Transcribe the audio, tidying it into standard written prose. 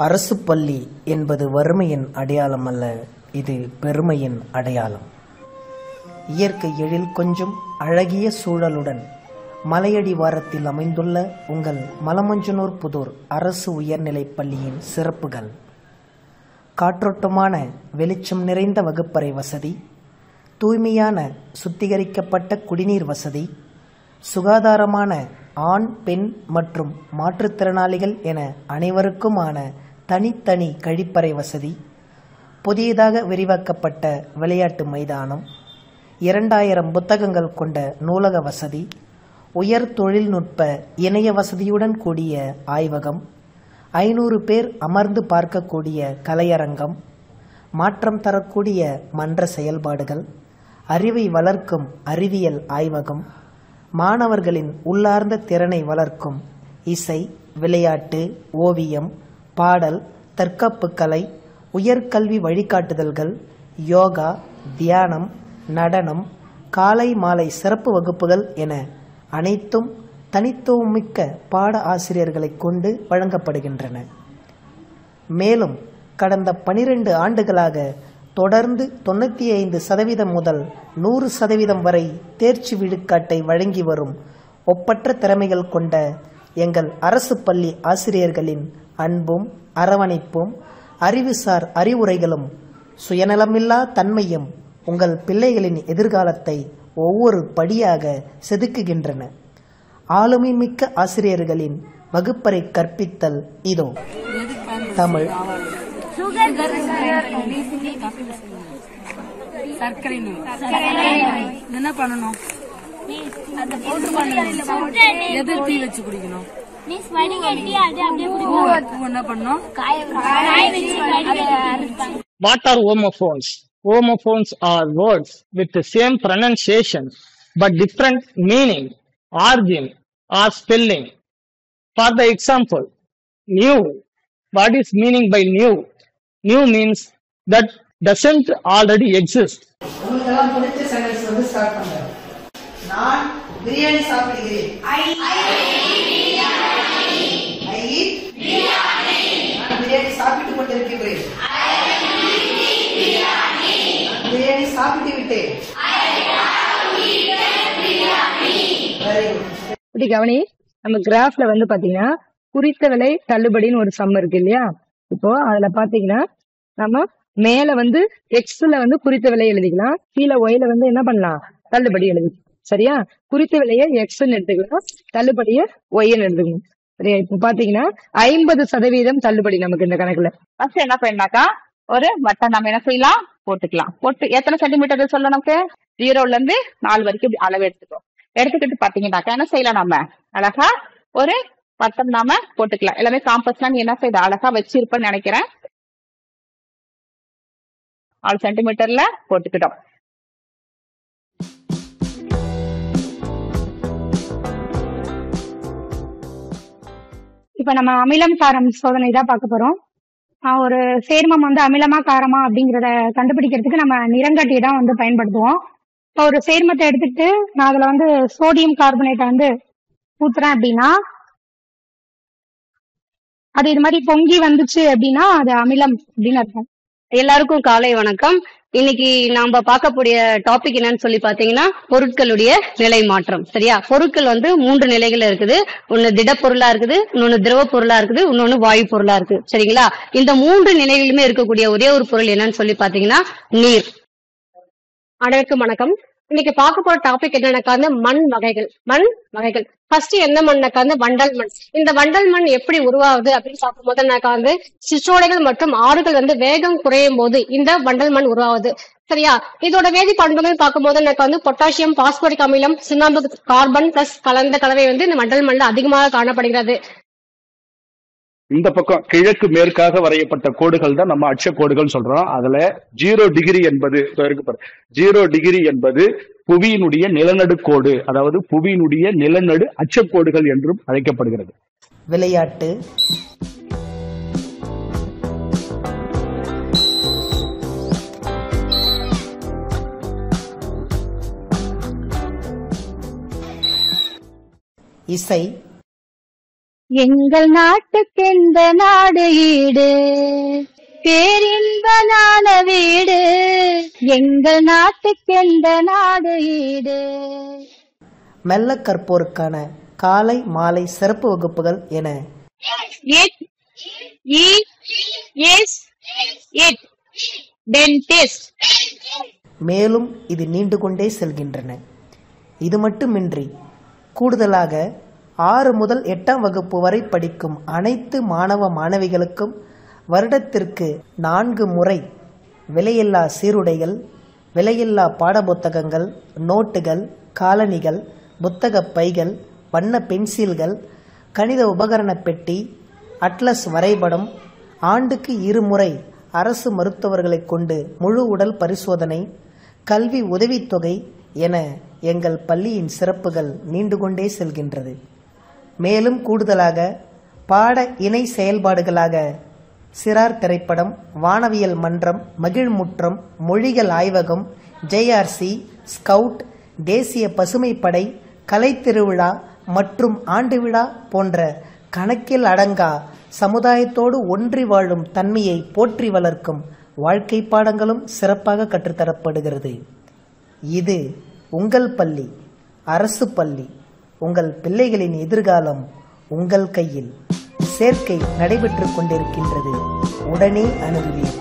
அரசு பள்ளி என்பது வறுமையின் அடையாளம் அல்ல, இது பெருமையின் அடையாளம். இயற்கை எழில் கொஞ்சம் அழகிய சூழலுடன் மலையடி வாரத்தில் அமைந்துள்ள உங்கள் மலமஞ்சனூர் புதூர் அரசு உயர்நிலைப் பள்ளியின் சிறப்புகள்: காற்றோட்டமான வெளிச்சம் நிறைந்த வகுப்பறை வசதி, தூய்மையான சுத்திகரிக்கப்பட்ட குடிநீர் வசதி, சுகாதாரமான ஆண், பெண் மற்றும் மாற்றுத்திறனாளிகள் என அனைவருக்குமான தனித்தனி கழிப்பறை வசதி, புதியதாக விரிவாக்கப்பட்ட விளையாட்டு மைதானம், 2000 புத்தகங்கள் கொண்ட நூலக வசதி, உயர் தொழில்நுட்ப இணைய வசதியுடன் கூடிய ஆய்வகம், 500 பேர் அமர்ந்து பார்க்கக்கூடிய கலையரங்கம், மாற்றம் தரக்கூடிய மன்ற செயல்பாடுகள், அறிவை வளர்க்கும் அறிவியல் ஆய்வகம், மாணவர்களின் உள்ளார்ந்த திறனை வளர்க்கும் இசை, விளையாட்டு, ஓவியம், பாடல், தற்காப்பு கலை, உயர்கல்வி வழிகாட்டுதல்கள், யோகா, தியானம், நடனம், காலை மாலை சிறப்பு வகுப்புகள் என அனைத்தும் தனித்துவமிக்க பாட ஆசிரியர்களை கொண்டு வழங்கப்படுகின்றன. மேலும் கடந்த 12 ஆண்டுகளாக தொடர்ந்து 95% முதல் 100% வரை தேர்ச்சி விழுக்காட்டை வழங்கி வரும் ஒப்பற்ற திறமைகள் கொண்ட எங்கள் அரசு பள்ளி ஆசிரியர்களின் அன்பும் அரவணைப்பும் அறிவுசார் அறிவுரைகளும் சுயநலமில்லா தன்மையும் உங்கள் பிள்ளைகளின் எதிர்காலத்தை ஒவ்வொரு படியாக செதுக்குகின்றன. ஆளுமை மிக்க ஆசிரியர்களின் வகுப்பறை கற்பித்தல் இதோ. தமிழ், என்ன பண்ணணும்? வச்சு குடிக்கணும். என்ன பண்ணணும்? What are homophones? Homophones are words with the same pronunciation but different meaning, origin, or spelling. For the example, new. What is meaning by new? New means that doesn't already exist. உங்களுக்கெல்லாம் பிடிச்ச sentence வந்து start பண்ணுங்க. நான் biryani சாப்பிடுகிறேன். I eat biryani. நான் பிரியாணி சாப்பிட்டுக் கொண்டிருக்கிறேன். நான் பிரியாணி சாப்பிட்டு விட்டேன். இப்படி கவனி, நம்ம கிராஃப்ல வந்து பாத்தீங்கன்னா குறித்த விலை தள்ளுபடின்னு ஒரு சம் இருக்கு இல்லையா? இப்போ அதுல பாத்தீங்கன்னா நம்ம மேல வந்து எக்ஸ்ல வந்து குறித்த விலை எழுதிக்கலாம், கீழே ஒய்ல வந்து என்ன பண்ணலாம், தள்ளுபடி எழுதிக்கலாம். சரியா? குறித்த விலையை எக்ஸ்ன்னு எடுத்துக்கலாம், தள்ளுபடியை ஒய்ன்னு எடுத்துக்கணும். சரியா? இப்ப பாத்தீங்கன்னா 50% தள்ளுபடி நமக்கு இந்த கணக்குல. ஃபர்ஸ்ட் என்ன பண்ணாக்கா, ஒரு வட்டம் நம்ம என்ன செய்யலாம், போட்டுக்கலாம். போட்டு எத்தனை சென்டிமீட்டர் சொல்ல, நமக்கு 0ல இருந்து 4 வரைக்கும் இப்படி அளவு எடுத்துக்கோ. எடுத்துக்கிட்டு பாத்தீங்கன்னாக்கா என்ன செய்யலாம், நம்ம அழகா ஒரு வட்டம் நாம போட்டுக்கலாம். எல்லாமே காம்பஸ்லாம் நீ என்ன செய்ய அழகா வச்சிருப்பேன்னு நினைக்கிறேன். 4 சென்டிமீட்டர்ல போட்டுக்கிட்டோம். இப்ப நம்ம அமிலம் காரம் சோதனை தான் பார்க்க போறோம். ஒரு சேர்மம் வந்து அமிலமா காரமா அப்படிங்கறத கண்டுபிடிக்கிறதுக்கு நம்ம நிறங்காட்டி தான் வந்து பயன்படுத்துவோம். இப்போ ஒரு சேர்மத்தை எடுத்துட்டு நான் அதுல வந்து சோடியம் கார்பனேட்டை வந்து ஊத்துறேன் அப்படின்னா, அது இது மாதிரி பொங்கி வந்துச்சு அப்படின்னா அது அமிலம் அப்படின்னு அர்த்தம். எல்லாருக்கும் காலை வணக்கம். இன்னைக்கு நாம பார்க்கக்கூடிய டாபிக் என்னன்னு சொல்லி பாத்தீங்கன்னா பொருட்களுடைய நிலை மாற்றம். சரியா? பொருட்கள் வந்து 3 நிலைகள் இருக்குது. ஒன்னு திட பொருளா இருக்குது, இன்னொன்னு திரவ பொருளா இருக்குது, இன்னொன்னு வாயு பொருளா இருக்கு. சரிங்களா? இந்த 3 நிலைகளிலுமே இருக்கக்கூடிய ஒரே ஒரு பொருள் என்னன்னு சொல்லி பாத்தீங்கன்னா நீர். அனைவருக்கும் வணக்கம். இன்னைக்கு பார்க்க போற டாபிக் என்னன்னாக்கா மண் வகைகள். ஃபர்ஸ்ட் என்ன மண்ணாக்கா வண்டல் மண். இந்த வண்டல் மண் எப்படி உருவாகுது அப்படின்னு பார்க்கும்போது சிற்றோடைகள் மற்றும் ஆறுகள் வந்து வேகம் குறையும் போது இந்த வண்டல் மண் உருவாகுது. சரியா? இதோட வேதி பண்புகள் பார்க்கும்போது பொட்டாசியம், பாஸ்போரிக் அமிலம், சுண்ணாம்பு, கார்பன் பிளஸ் கலந்த கலவை வந்து இந்த வண்டல் மண்ல அதிகமாக காணப்படுகிறது. இந்த பக்கம் கிழக்கு மேற்காக வரையப்பட்ட கோடுகள் தான் நம்ம அச்சக்கோடுகள் சொல்றோம். அதுல 0 டிகிரி என்பது 0 டிகிரி என்பது புவியினுடைய நிலநடுக்கோடு, அதாவது புவியினுடைய நிலநடு அச்சக்கோடுகள் என்றும் அழைக்கப்படுகிறது. விளையாட்டு, இசை, எங்கள் நாட்டுக்கு எந்த நாடு ஈடு, பேரின்ப நாட வீடு, எங்கள் நாட்டுக்கு எந்த நாடு ஈடு. மெல்ல கற்போருக்கான காலை மாலை சிறப்பு வகுப்புகள் என மேலும் இது நீண்டு கொண்டே செல்கின்றன. இது மட்டுமின்றி கூடுதலாக 6 முதல் 8ஆம் வகுப்பு வரை படிக்கும் அனைத்து மாணவ மாணவிகளுக்கும் வருடத்திற்கு 4 முறை விலையில்லா சீருடைகள், விலையில்லா பாடப்புத்தகங்கள், நோட்டுகள், காலணிகள், புத்தக பைகள், வண்ண பென்சில்கள், கணித உபகரண பெட்டி, அட்லஸ் வரைபடம், ஆண்டுக்கு 2 முறை அரசு மருத்துவர்களை கொண்டு முழு உடல் பரிசோதனை, கல்வி உதவித்தொகை என எங்கள் பள்ளியின் சிறப்புகள் நீண்டு கொண்டே செல்கின்றது. மேலும் கூடுதலாக பாட இணை செயல்பாடுகளாக சிறார் திரைப்படம், வானவியல் மன்றம், மகிழ்முற்றம், மொழிகள் ஆய்வகம், JRC, ஸ்கவுட், தேசிய பசுமை படை, கலை திருவிழா மற்றும் ஆண்டு விழா போன்ற கணக்கில் அடங்கா சமுதாயத்தோடு ஒன்றி வாழும் தன்மையை போற்றி வளர்க்கும் வாழ்க்கை பாடங்களும் சிறப்பாக கற்றுத்தரப்படுகிறது. இது உங்கள் பள்ளி, அரசு பள்ளி. உங்கள் பிள்ளைகளின் எதிர்காலம் உங்கள் கையில். சேர்க்கை நடைபெற்றுக் கொண்டிருக்கின்றது. உடனே அணுகுவீர்.